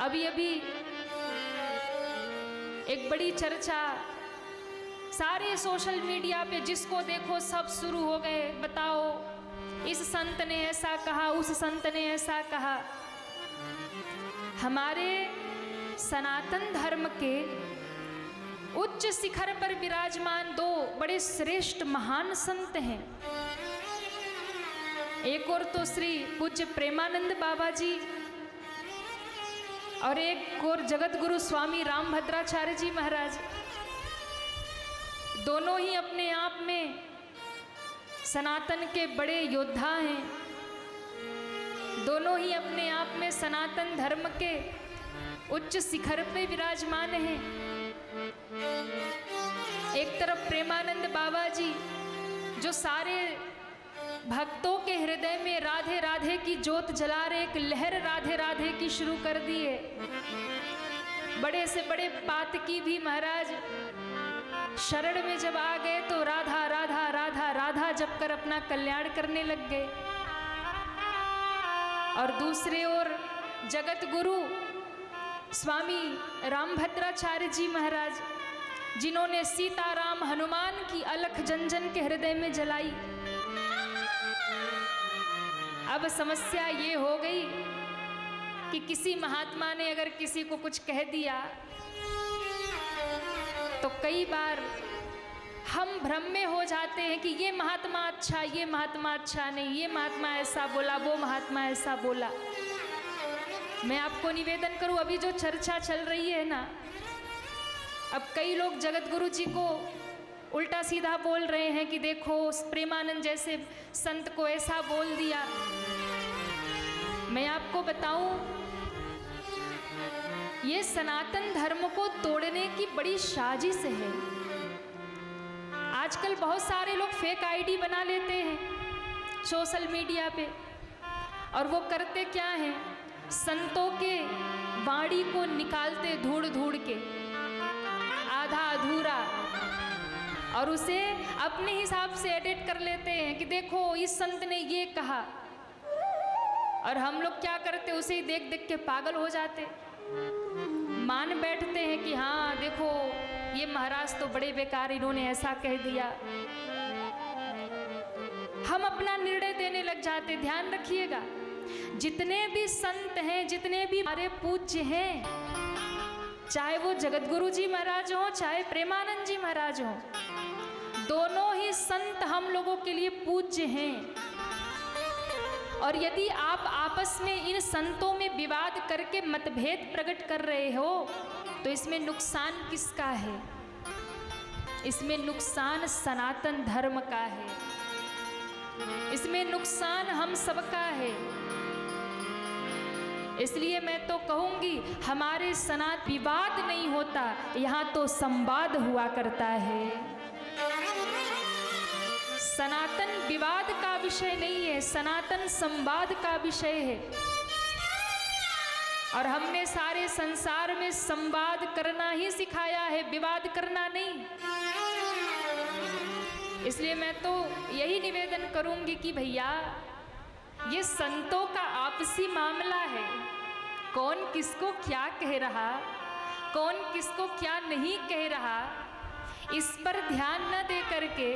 अभी अभी एक बड़ी चर्चा सारे सोशल मीडिया पे जिसको देखो सब शुरू हो गए, बताओ इस संत ने ऐसा कहा, उस संत ने ऐसा कहा। हमारे सनातन धर्म के उच्च शिखर पर विराजमान दो बड़े श्रेष्ठ महान संत हैं। एक और तो श्री पूज्य प्रेमानंद बाबा जी और एक और जगत गुरु स्वामी रामभद्राचार्य जी महाराज। दोनों ही अपने आप में सनातन के बड़े योद्धा हैं। दोनों ही अपने आप में सनातन धर्म के उच्च शिखर पे विराजमान हैं। एक तरफ प्रेमानंद बाबा जी जो सारे भक्तों के हृदय में राधे राधे की ज्योत जला रहे, एक लहर राधे राधे की शुरू कर दी है। बड़े से बड़े पातकी भी महाराज शरण में जब आ गए तो राधा राधा राधा राधा जप कर अपना कल्याण करने लग गए। और दूसरे ओर जगत गुरु स्वामी रामभद्राचार्य जी महाराज जिन्होंने सीताराम हनुमान की अलख जन जन के हृदय में जलाई। अब समस्या ये हो गई कि किसी महात्मा ने अगर किसी को कुछ कह दिया तो कई बार हम भ्रम में हो जाते हैं कि ये महात्मा अच्छा, ये महात्मा अच्छा नहीं, ये महात्मा ऐसा बोला, वो महात्मा ऐसा बोला। मैं आपको निवेदन करूं, अभी जो चर्चा चल रही है ना, अब कई लोग जगत गुरु जी को उल्टा सीधा बोल रहे हैं कि देखो प्रेमानंद जैसे संत को ऐसा बोल दिया। मैं आपको बताऊं, ये सनातन धर्म को तोड़ने की बड़ी साजिश है। आजकल बहुत सारे लोग फेक आईडी बना लेते हैं सोशल मीडिया पे, और वो करते क्या हैं, संतों के वाणी को निकालते धूड़ धूड़ के आधा अधूरा, और उसे अपने हिसाब से एडिट कर लेते हैं कि देखो इस संत ने ये कहा। और हम लोग क्या करते, उसे ही देख देख के पागल हो जाते, मान बैठते हैं कि हाँ देखो ये महाराज तो बड़े बेकार, इन्होंने ऐसा कह दिया। हम अपना निर्णय देने लग जाते। ध्यान रखिएगा, जितने भी संत हैं, जितने भी हमारे पूज्य हैं, चाहे वो जगत गुरु जी महाराज हो, चाहे प्रेमानंद जी महाराज हो, दोनों ही संत हम लोगों के लिए पूज्य हैं। और यदि आप आपस में इन संतों में विवाद करके मतभेद प्रकट कर रहे हो तो इसमें नुकसान किसका है? इसमें नुकसान सनातन धर्म का है, इसमें नुकसान हम सबका है। इसलिए मैं तो कहूंगी हमारे सनातन विवाद नहीं होता, यहाँ तो संवाद हुआ करता है। सनातन विवाद का विषय नहीं है, सनातन संवाद का विषय है। और हमने सारे संसार में संवाद करना ही सिखाया है, विवाद करना नहीं। इसलिए मैं तो यही निवेदन करूंगी कि भैया ये संतों का आपसी मामला है, कौन किसको क्या कह रहा, कौन किसको क्या नहीं कह रहा, इस पर ध्यान न दे करके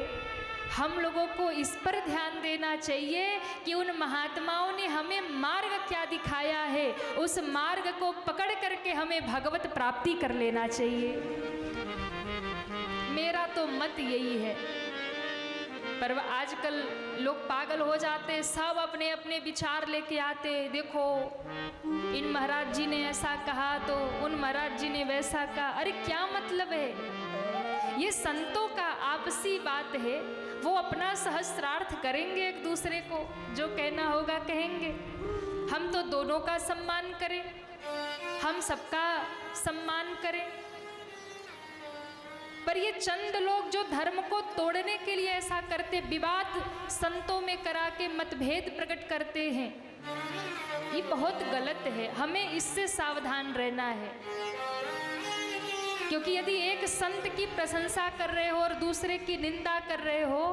हम लोगों को इस पर ध्यान देना चाहिए कि उन महात्माओं ने हमें मार्ग क्या दिखाया है, उस मार्ग को पकड़ करके हमें भगवत प्राप्ति कर लेना चाहिए। मेरा तो मत यही है। पर आजकल लोग पागल हो जाते, सब अपने अपने विचार लेके आते। देखो इन महाराज जी ने ऐसा कहा तो उन महाराज जी ने वैसा कहा। अरे क्या मतलब है? ये संतों का आपसी बात है, वो अपना सहस्त्रार्थ करेंगे, एक दूसरे को जो कहना होगा कहेंगे। हम तो दोनों का सम्मान करें, हम सबका सम्मान करें। पर ये चंद लोग जो धर्म को तोड़ने के लिए ऐसा करते, विवाद संतों में करा के मतभेद प्रकट करते हैं, ये बहुत गलत है। हमें इससे सावधान रहना है, क्योंकि यदि एक संत की प्रशंसा कर रहे हो और दूसरे की निंदा कर रहे हो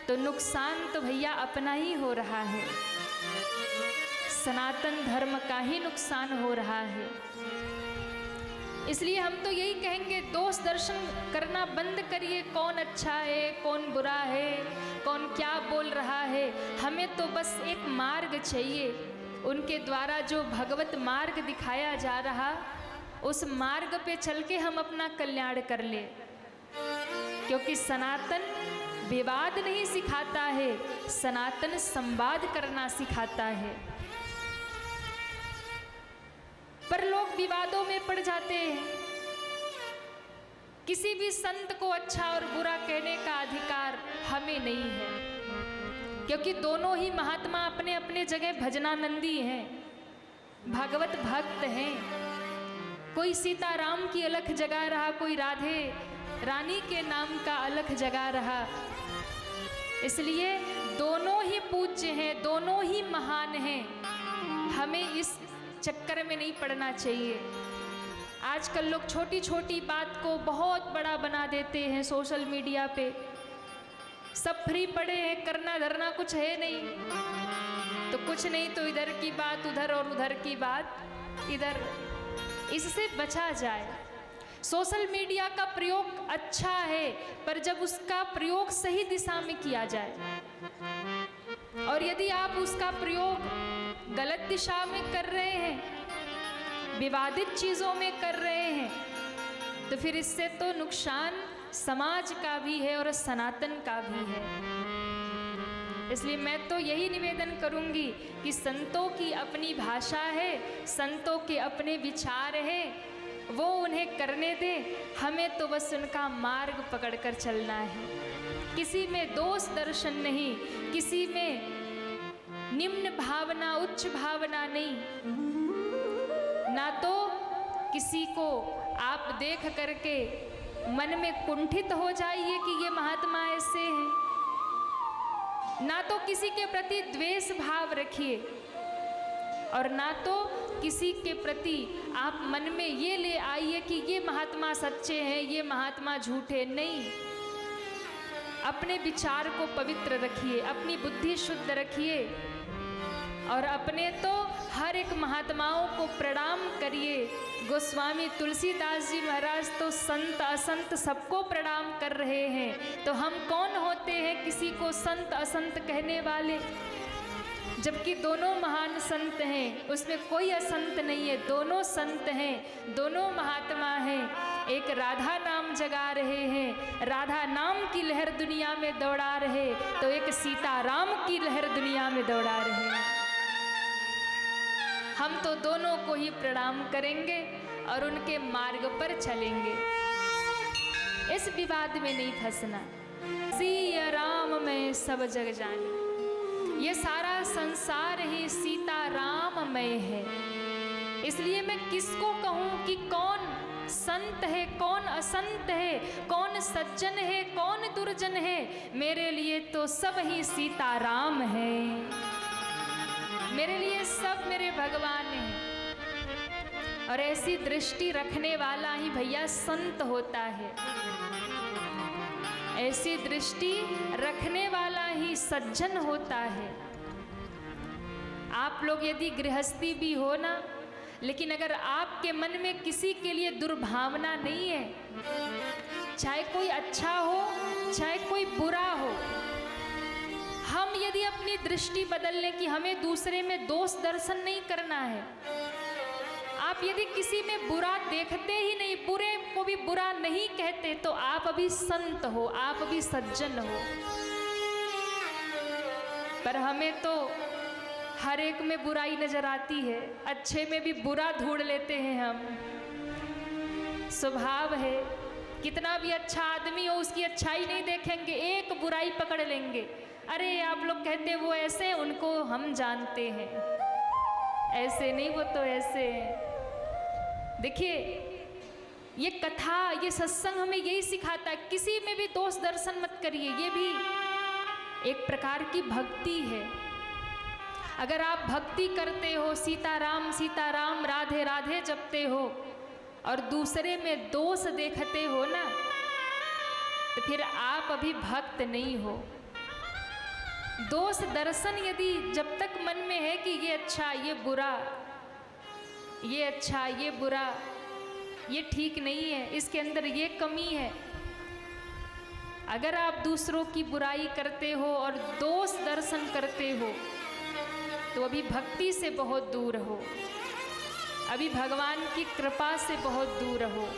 तो नुकसान तो भैया अपना ही हो रहा है। सनातन धर्म का ही नुकसान हो रहा है। इसलिए हम तो यही कहेंगे, दोष दर्शन करना बंद करिए। कौन अच्छा है, कौन बुरा है, कौन क्या बोल रहा है। हमें तो बस एक मार्ग चाहिए, उनके द्वारा जो भगवत मार्ग दिखाया जा रहा, उस मार्ग पे चल के हम अपना कल्याण कर ले। क्योंकि सनातन विवाद नहीं सिखाता है, सनातन संवाद करना सिखाता है। पर लोग विवादों में पड़ जाते हैं। किसी भी संत को अच्छा और बुरा कहने का अधिकार हमें नहीं है, क्योंकि दोनों ही महात्मा अपने अपने जगह भजनानंदी हैं, भागवत भक्त हैं। कोई सीताराम की अलख जगा रहा, कोई राधे रानी के नाम का अलख जगा रहा। इसलिए दोनों ही पूज्य हैं, दोनों ही महान हैं। हमें इस चक्कर में नहीं पड़ना चाहिए। आजकल लोग छोटी छोटी बात को बहुत बड़ा बना देते हैं सोशल मीडिया पे। सब फ्री पड़े हैं, करना धरना कुछ है नहीं, तो कुछ नहीं तो इधर की बात उधर और उधर की बात इधर। इससे बचा जाए। सोशल मीडिया का प्रयोग अच्छा है, पर जब उसका प्रयोग सही दिशा में किया जाए, और यदि आप उसका प्रयोग गलत दिशा में कर रहे हैं, विवादित चीज़ों में कर रहे हैं, तो फिर इससे तो नुकसान समाज का भी है और सनातन का भी है। इसलिए मैं तो यही निवेदन करूंगी कि संतों की अपनी भाषा है, संतों के अपने विचार है, वो उन्हें करने दे। हमें तो बस उनका मार्ग पकड़कर चलना है। किसी में दोष दर्शन नहीं, किसी में निम्न भावना उच्च भावना नहीं। ना तो किसी को आप देख करके मन में कुंठित हो जाइए कि ये महात्मा ऐसे हैं, ना तो किसी के प्रति द्वेष भाव रखिए, और ना तो किसी के प्रति आप मन में ये ले आइए कि ये महात्मा सच्चे हैं, ये महात्मा झूठे। नहीं, अपने विचार को पवित्र रखिए, अपनी बुद्धि शुद्ध रखिए, और अपने तो हर एक महात्माओं को प्रणाम करिए। गोस्वामी तुलसीदास जी महाराज तो संत असंत सबको प्रणाम कर रहे हैं, तो हम कौन होते हैं किसी को संत असंत कहने वाले? जबकि दोनों महान संत हैं, उसमें कोई असंत नहीं है, दोनों संत हैं, दोनों महात्मा हैं। एक राधा नाम जगा रहे हैं, राधा नाम की लहर दुनिया में दौड़ा रहे, तो एक सीताराम की लहर दुनिया में दौड़ा रहे हैं। हम तो दोनों को ही प्रणाम करेंगे और उनके मार्ग पर चलेंगे। इस विवाद में नहीं फंसना। सिया राम में सब जग जाने, ये सारा संसार ही सीताराममय है। इसलिए मैं किसको कहूँ कि कौन संत है, कौन असंत है, कौन सज्जन है, कौन दुर्जन है? मेरे लिए तो सब ही सीताराम है। मेरे लिए सब मेरे भगवान हैं। और ऐसी दृष्टि रखने वाला ही भैया संत होता है, ऐसी दृष्टि रखने वाला ही सज्जन होता है। आप लोग यदि गृहस्थी भी हो ना, लेकिन अगर आपके मन में किसी के लिए दुर्भावना नहीं है, चाहे कोई अच्छा हो चाहे कोई बुरा हो, हम यदि अपनी दृष्टि बदल लें कि हमें दूसरे में दोष दर्शन नहीं करना है, आप यदि किसी में बुरा देखते ही नहीं, बुरे को भी बुरा नहीं कहते, तो आप अभी संत हो, आप अभी सज्जन हो। पर हमें तो हर एक में बुराई नजर आती है, अच्छे में भी बुरा ढूंढ लेते हैं हम। स्वभाव है, कितना भी अच्छा आदमी हो उसकी अच्छाई नहीं देखेंगे, एक बुराई पकड़ लेंगे। अरे आप लोग कहते वो ऐसे, उनको हम जानते हैं, ऐसे नहीं, वो तो ऐसे हैं। देखिए, ये कथा, ये सत्संग हमें यही सिखाता है, किसी में भी दोष दर्शन मत करिए। ये भी एक प्रकार की भक्ति है। अगर आप भक्ति करते हो, सीताराम सीताराम राधे राधे जपते हो, और दूसरे में दोष देखते हो ना, तो फिर आप अभी भक्त नहीं हो। दोष दर्शन यदि जब तक मन में है कि ये अच्छा, ये बुरा, ये अच्छा, ये बुरा, ये ठीक नहीं है, इसके अंदर ये कमी है, अगर आप दूसरों की बुराई करते हो और दोष दर्शन करते हो तो अभी भक्ति से बहुत दूर हो, अभी भगवान की कृपा से बहुत दूर हो।